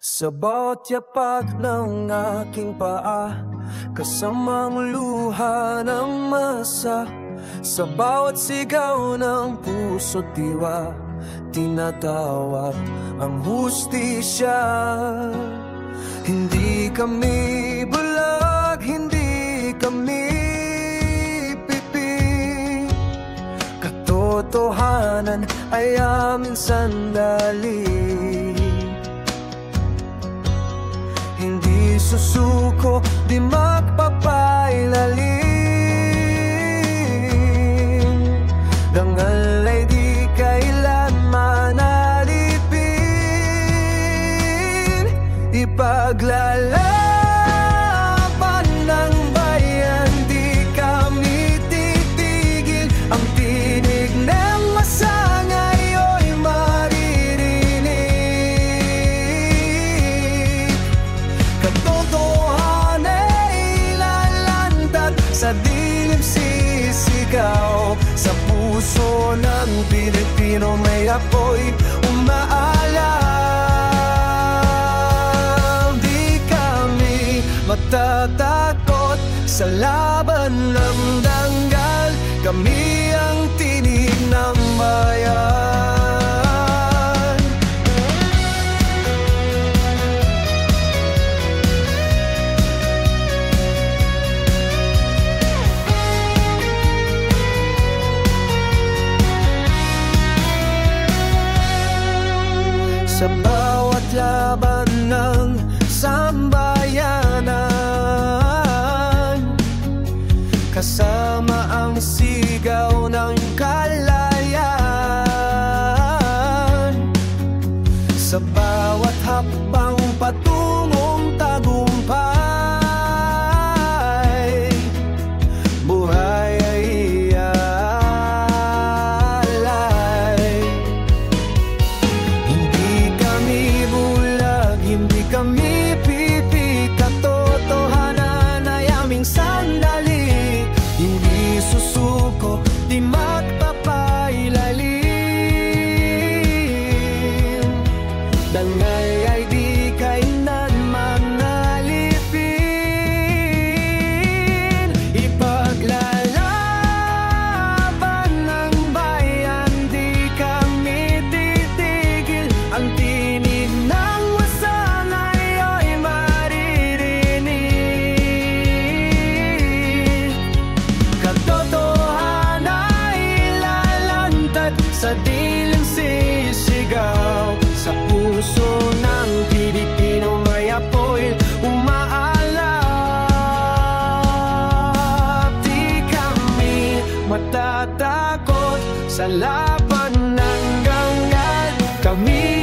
Sa bawat yapak ng aking paa, kasamang luha ng masa. Sa bawat sigaw ng puso't diwa, tinatawag ang hustisya. Hindi kami bulag, hindi kami pipi. Katotohanan ay aming sandali. Hindi susuko, di magpapailalim. Dangal ay di kailanman alipin. Ipaglalaban ng bayan, di kami titigil. Ang tinig ng masa ngayon'y maririnig. Katotohanan ay lalantad, sa dilim sisigaw. Sa puso ng Pilipino may apoy umaalam. Di kami matatakot sa laban ng danggal. Kami ang tinig ng bayan. Sa bawat laban ng sambayanan, kasama ang sigaw ng kalayaan. Sa bawat hakbang patungong tagumpay, buhay ay ialay. Hindi kami bulag, hindi kami pipi. Katotohanan ay aming sandali. Hindi susuko, di magpapailalim. Dangay ay di kailanman alipin. Ipaglalaban ng bayan, di kami titigil. Ang tinig ng masa ngayon'y maririnig. Katotohanan ay lalantad, sa dilim sisigaw. Sa puso ng Pilipino may apoy umaalap. Di kami matatakot sa laban ng gangad. Kami